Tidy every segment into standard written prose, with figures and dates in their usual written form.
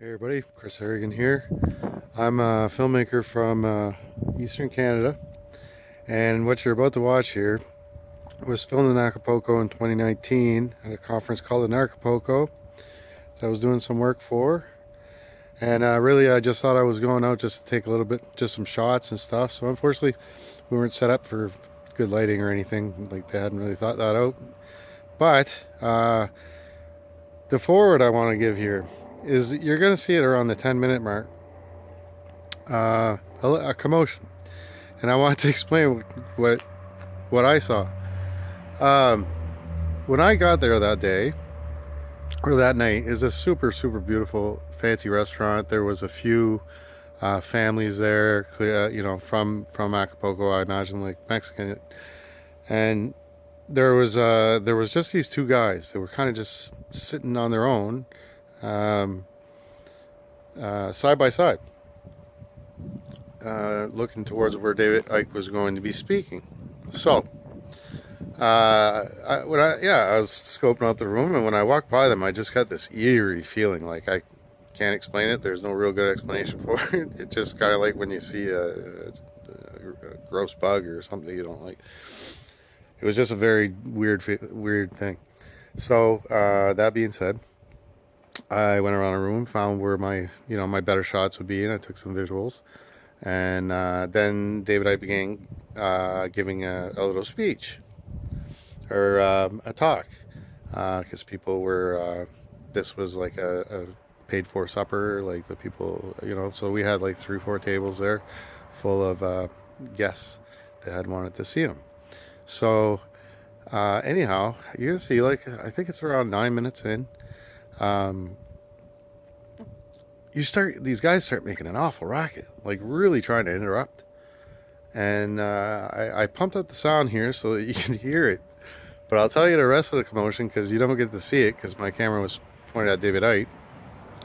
Hey everybody, Chris Harrigan here. I'm a filmmaker from Eastern Canada, and what you're about to watch here was filmed in Acapulco in 2019 at a conference called in Acapulco that I was doing some work for. And really, I just thought I was going out just to take a little bit, just some shots and stuff. So unfortunately, we weren't set up for good lighting or anything. Like they hadn't really thought that out. But the forward I want to give here is you're going to see it around the 10-minute mark. A commotion, and I want to explain what I saw. When I got there that day or that night, is a super beautiful fancy restaurant. There was a few families there, from Acapulco, I imagine, like Mexican, and there was just these two guys that were kind of just sitting on their own, side by side, looking towards where David Icke was going to be speaking. So, I was scoping out the room, and when I walked by them, I just got this eerie feeling. Like, I can't explain it. There's no real good explanation for it. It's just kind of like when you see a gross bug or something you don't like. It was just a very weird thing. So, that being said, I went around the room, found where my better shots would be, and I took some visuals. And then David Icke began giving a little speech, or a talk, because people were, this was like a paid for supper, like the people, so we had like 3-4 tables there full of guests that had wanted to see him. So anyhow, you're gonna see, like, I think it's around 9 minutes in, these guys start making an awful racket, like really trying to interrupt. And I pumped up the sound here so that you can hear it. But I'll tell you the rest of the commotion, because you don't get to see it, because my camera was pointed at David Icke.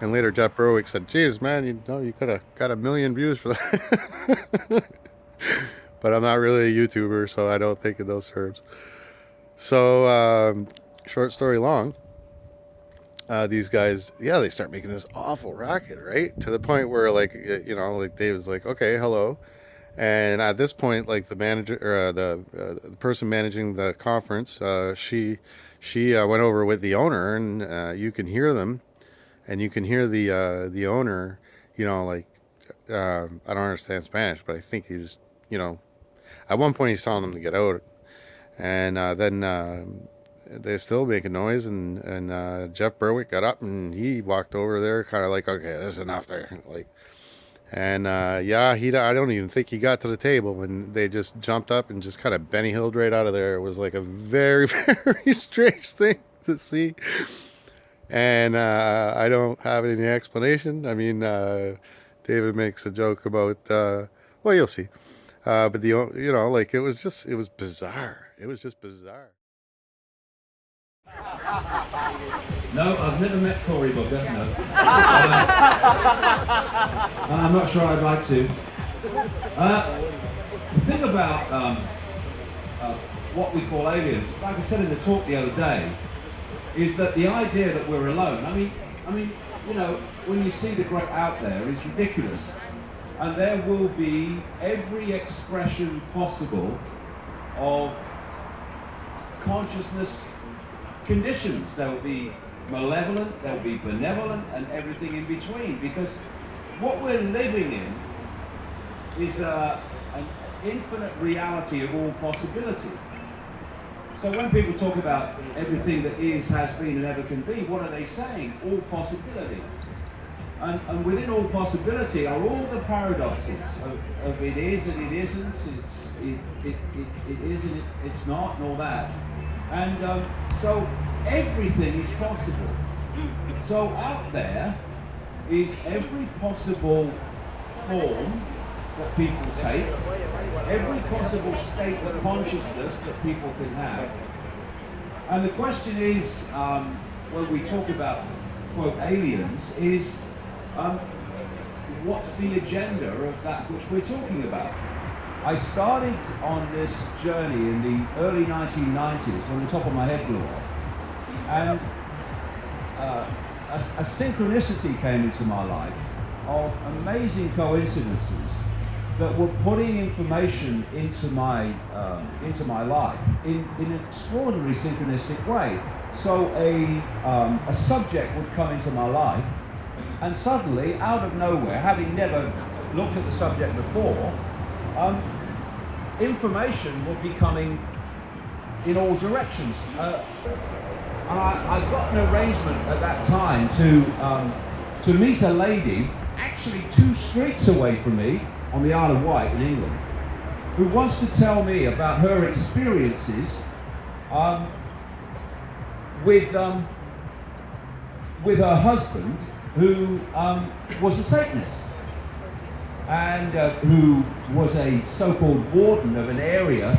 And later Jeff Berwick said, "Geez, man, you could have got 1 million views for that." But I'm not really a YouTuber, so I don't think in those terms. So, short story long, these guys, they start making this awful racket, right? To the point where, like David's like, "Okay, hello." And at this point, like, the manager, or the person managing the conference, she went over with the owner, and you can hear them, and you can hear the owner, like, I don't understand Spanish, but I think he just, at one point he's telling them to get out, and then they're still making noise, and Jeff Berwick got up and he walked over there, kind of like, "Okay, there's enough there," like. And I don't even think he got to the table when they just jumped up and just kind of Benny Hilled right out of there. It was like a very very strange thing to see, and I don't have any explanation. I mean, David makes a joke about, well, you'll see, but like, it was bizarre. It was just bizarre. No, I've never met Cory Booker, no. I'm not sure I'd like to. The thing about what we call aliens, like I said in the talk the other day, is that the idea that we're alone, I mean, when you see the great out there, is ridiculous. And there will be every expression possible of consciousness conditions. There will be malevolent, there will be benevolent, and everything in between, because what we're living in is an infinite reality of all possibility. So when people talk about everything that is, has been, and ever can be, what are they saying? All possibility. And within all possibility are all the paradoxes of it is and it isn't, it is and it's not, and all that. And so everything is possible. So out there is every possible form that people take, every possible state of consciousness that people can have. And the question is, when we talk about, quote, aliens, is what's the agenda of that which we're talking about? I started on this journey in the early 1990s when the top of my head blew off. And a synchronicity came into my life of amazing coincidences that were putting information into my life in an extraordinary synchronistic way. So a subject would come into my life, and suddenly, out of nowhere, having never looked at the subject before, information would be coming in all directions. And I got an arrangement at that time to meet a lady actually 2 streets away from me on the Isle of Wight in England, who wants to tell me about her experiences with her husband, who was a Satanist and who was a so-called warden of an area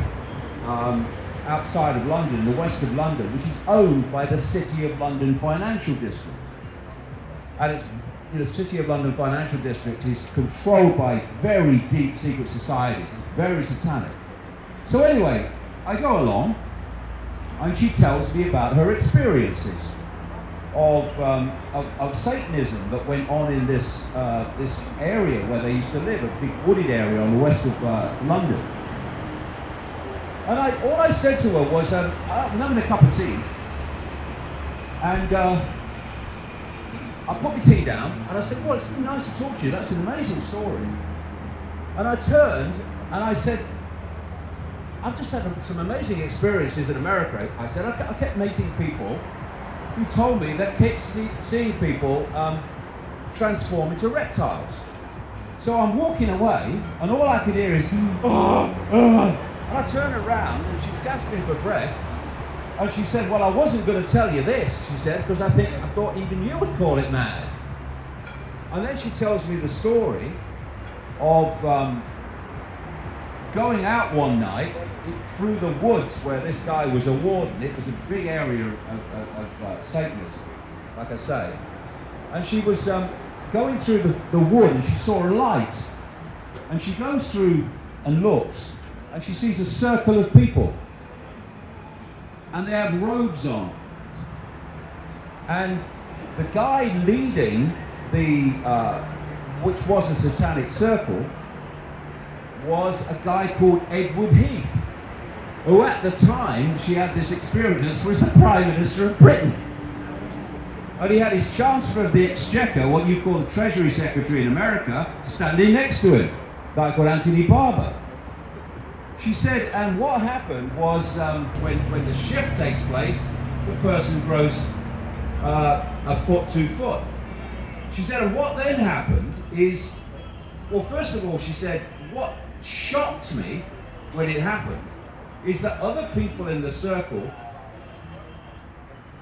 outside of London, the west of London, which is owned by the City of London Financial District. And it's, the City of London Financial District is controlled by very deep secret societies. It's very satanic. So anyway, I go along, and she tells me about her experiences of Satanism that went on in this area where they used to live, a big wooded area on the west of London. And all I said to her was, I'm having a cup of tea, and I put my tea down, and I said, well, it's been nice to talk to you, that's an amazing story. And I turned, and I said, I've just had some amazing experiences in America. I said, I kept meeting people who told me that kept seeing people transform into reptiles. So I'm walking away, and all I could hear is, and I turned around, and she's gasping for breath, and she said, well, I wasn't going to tell you this, she said, because I thought even you would call it mad. And then she tells me the story of going out one night through the woods where this guy was a warden. It was a big area of Satanism, like I say. And she was going through the wood, and she saw a light. And she goes through and looks, and she sees a circle of people. And they have robes on. And the guy leading which was a satanic circle, was a guy called Edward Heath, who at the time she had this experience was the Prime Minister of Britain. And he had his Chancellor of the Exchequer, what you call the Treasury Secretary in America, standing next to him, a guy called Anthony Barber. She said, and what happened was when the shift takes place, the person grows a foot, 2 foot. She said, and what then happened is, well, first of all, she said, what shocked me when it happened is that other people in the circle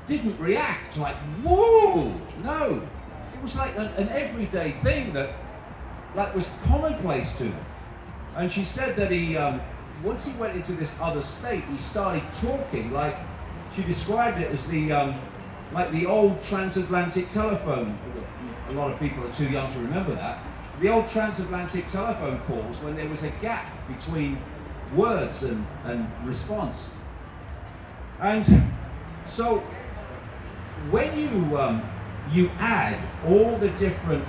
didn't react like, whoa, no. It was like an everyday thing that was commonplace to them. And she said that he, once he went into this other state, he started talking like, she described it as like the old transatlantic telephone. A lot of people are too young to remember that. The old transatlantic telephone calls when there was a gap between words and response. And so when you add all the different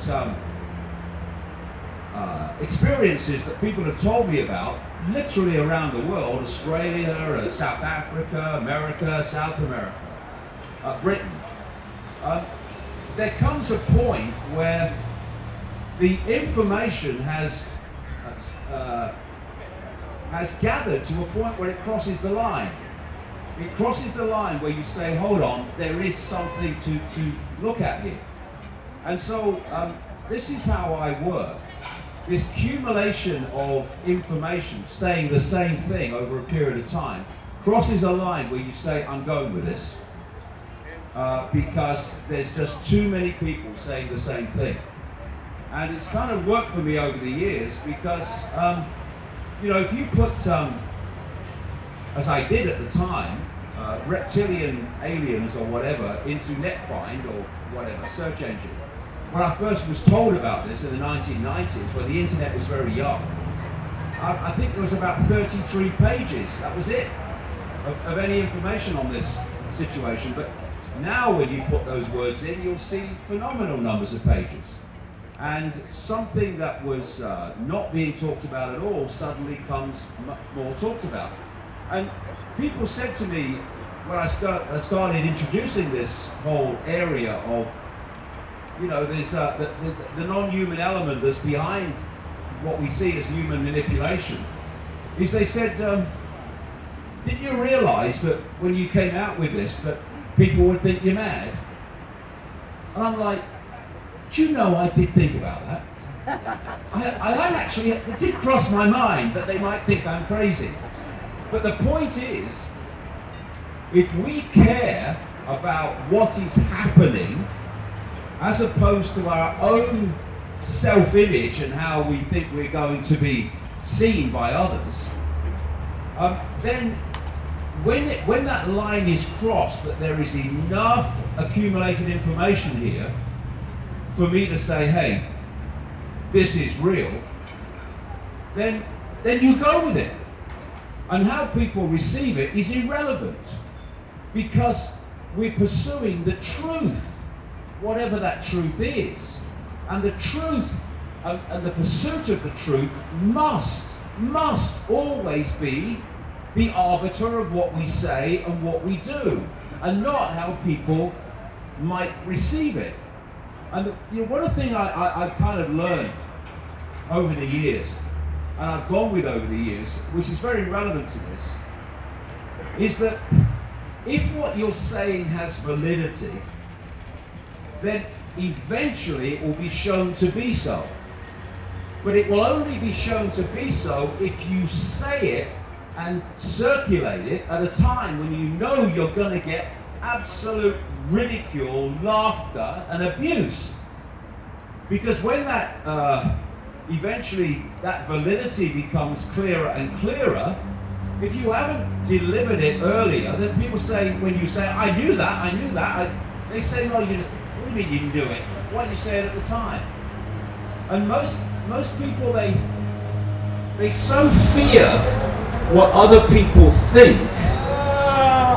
experiences that people have told me about, literally around the world, Australia, South Africa, America, South America, Britain, there comes a point where the information has gathered to a point where it crosses the line. It crosses the line where you say, hold on, there is something to look at here. And so this is how I work. This accumulation of information saying the same thing over a period of time crosses a line where you say, I'm going with this. Because there's just too many people saying the same thing. And it's kind of worked for me over the years because, you know, if you put, as I did at the time, reptilian aliens or whatever into NetFind or whatever, search engine, when I first was told about this in the 1990s, when the internet was very young, I think there was about 33 pages, that was it, of any information on this situation. But Now when you put those words in, you'll see phenomenal numbers of pages. And something that was not being talked about at all suddenly comes much more talked about. And people said to me, when I started introducing this whole area of, you know, there's the non-human element that's behind what we see as human manipulation, is they said, didn't you realize that when you came out with this, that people would think you're mad? And I'm like, do you know, I did think about that. I actually, it did cross my mind that they might think I'm crazy. But the point is, if we care about what is happening, as opposed to our own self-image and how we think we're going to be seen by others, then when that line is crossed, that there is enough accumulated information here for me to say, hey, this is real, then you go with it. And how people receive it is irrelevant, because we're pursuing the truth, whatever that truth is. And the truth and the pursuit of the truth must always be the arbiter of what we say and what we do, and not how people might receive it. And you know, one thing I've kind of learned over the years, and I've gone with over the years, which is very relevant to this, is that if what you're saying has validity, then eventually it will be shown to be so. But it will only be shown to be so if you say it and circulate it at a time when you know you're going to get absolute ridicule, laughter, and abuse. Because when that eventually that validity becomes clearer and clearer, if you haven't delivered it earlier, then people say, when you say, I knew that, they say, no, you just, what do you mean you knew it? Why didn't you say it at the time? And most people, they so fear what other people think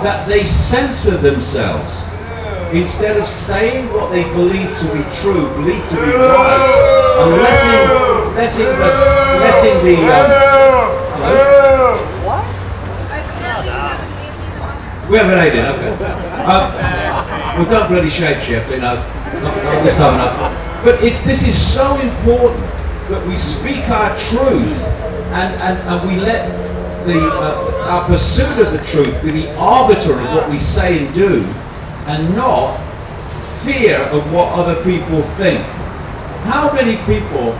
that they censor themselves. Instead of saying what they believe to be true, believe to be right, and letting the hello? What? We haven't ate it, okay. Well, don't bloody shapeshift, you know. Not this time enough. But this is so important that we speak our truth and we let our pursuit of the truth be the arbiter of what we say and do, and not fear of what other people think. How many people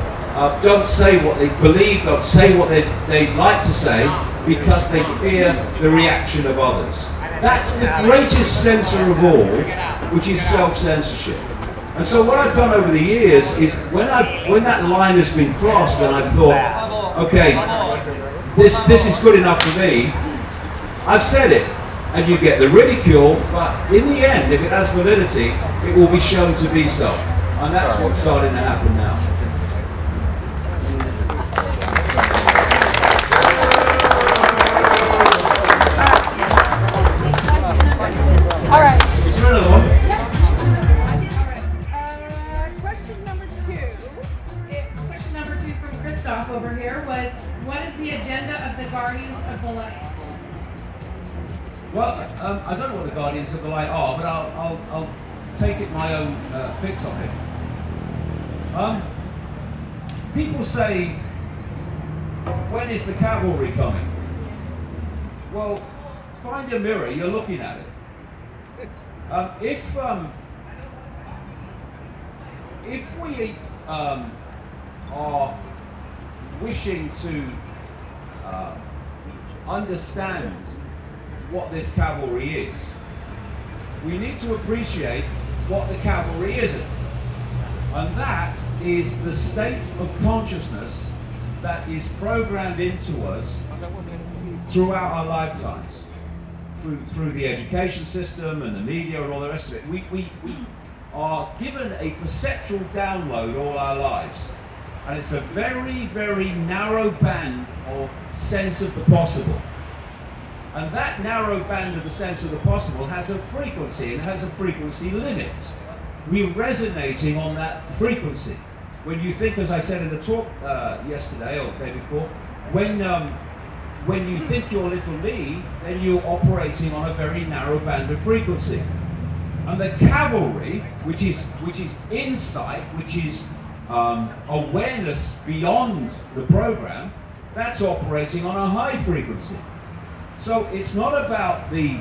don't say what they believe, don't say what they'd like to say because they fear the reaction of others? That's the greatest censor of all, which is self-censorship. And so what I've done over the years is when that line has been crossed and I've thought, okay, this is good enough for me, I've said it. And you get the ridicule, but in the end, if it has validity, it will be shown to be so. And that's what's starting to happen now. All right. Is there another one? Question number two from Christoph over here was, what is the agenda of the Guardians of the Light? Well, I don't know what the Guardians of the Light are, but I'll take it my own fix on it. People say, when is the cavalry coming? Well, find a mirror, you're looking at it. If we are wishing to understand what this cavalry is, we need to appreciate what the cavalry isn't. And that is the state of consciousness that is programmed into us throughout our lifetimes, through the education system and the media and all the rest of it. We are given a perceptual download all our lives. And it's a very, very narrow band of sense of the possible. And that narrow band of the sense of the possible has a frequency, and has a frequency limit. We're resonating on that frequency. When you think, as I said in the talk yesterday or the day before, when you think you're little me, then you're operating on a very narrow band of frequency. And the cavalry, which is insight, which is awareness beyond the program, that's operating on a high frequency. So it's not about the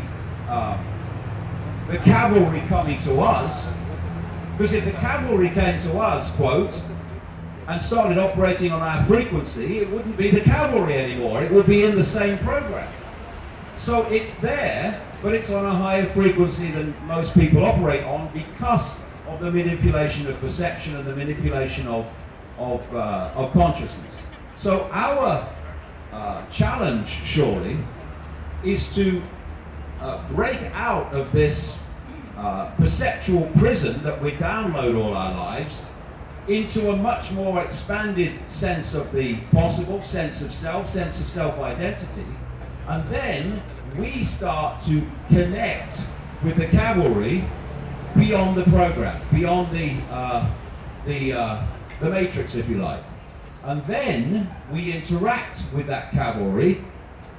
cavalry coming to us, because if the cavalry came to us, quote, and started operating on our frequency, it wouldn't be the cavalry anymore. It would be in the same program. So it's there, but it's on a higher frequency than most people operate on because of the manipulation of perception and the manipulation of consciousness. So our challenge, surely, is to break out of this perceptual prison that we download all our lives into a much more expanded sense of the possible, sense of self-identity, and then we start to connect with the cavalry beyond the program, beyond the matrix, if you like. And then we interact with that cavalry,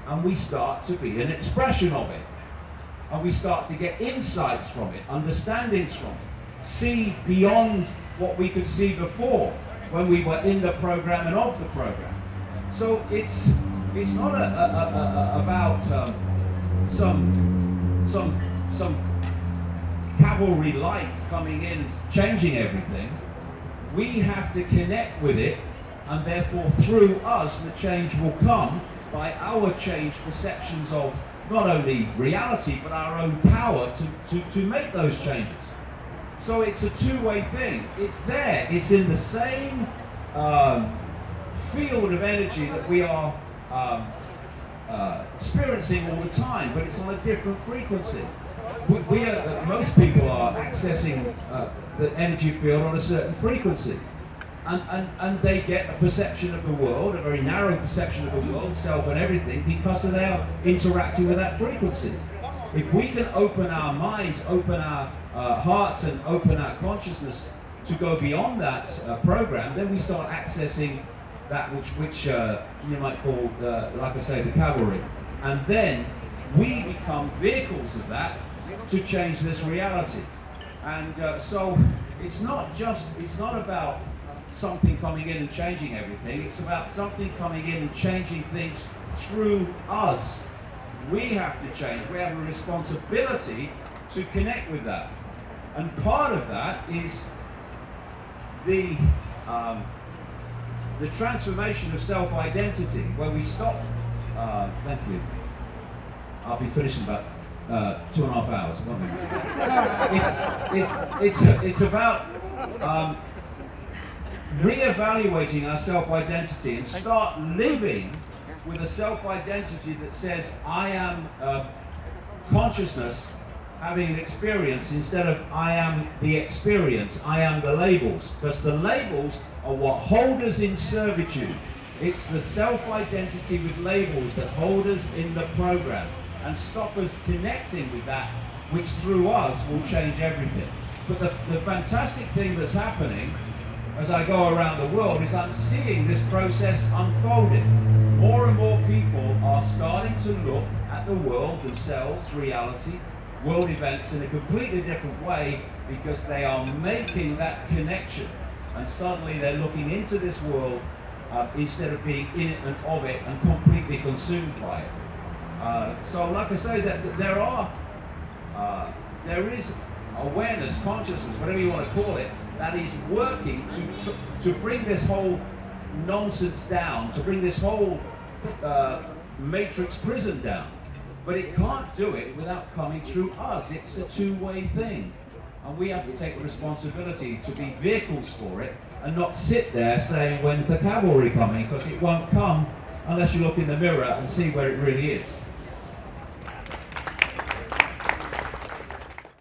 and we start to be an expression of it. And we start to get insights from it, understandings from it, see beyond what we could see before when we were in the program and of the program. So it's not about some cavalry light coming in and changing everything. We have to connect with it, and therefore through us the change will come by our changed perceptions of not only reality but our own power to make those changes. So it's a two-way thing. It's there. It's in the same field of energy that we are experiencing all the time, but it's on a different frequency. Most people are accessing the energy field on a certain frequency. And they get a perception of the world, a very narrow perception of the world, self and everything, because they are interacting with that frequency. If we can open our minds, open our hearts, and open our consciousness to go beyond that program, then we start accessing that which you might call, like I say, the cavalry. And then we become vehicles of that to change this reality. And so it's not about something coming in and changing everything. It's about something coming in and changing things through us. We have to change. We have a responsibility to connect with that. And part of that is the transformation of self-identity, where we stop. Thank you. I'll be finishing about 2.5 hours. It's about re-evaluating our self-identity and start living with a self-identity that says, I am consciousness having an experience, instead of I am the experience, I am the labels. Because the labels are what hold us in servitude. It's the self-identity with labels that hold us in the program and stop us connecting with that, which through us will change everything. But the fantastic thing that's happening as I go around the world is I'm seeing this process unfolding. More and more people are starting to look at the world, themselves, reality, world events in a completely different way, because they are making that connection. And suddenly they're looking into this world instead of being in it and of it and completely consumed by it. So like I say, that there is awareness, consciousness, whatever you want to call it, that is working to bring this whole nonsense down, to bring this whole matrix prison down. But it can't do it without coming through us. It's a two-way thing. And we have to take the responsibility to be vehicles for it and not sit there saying, when's the cavalry coming? Because it won't come unless you look in the mirror and see where it really is.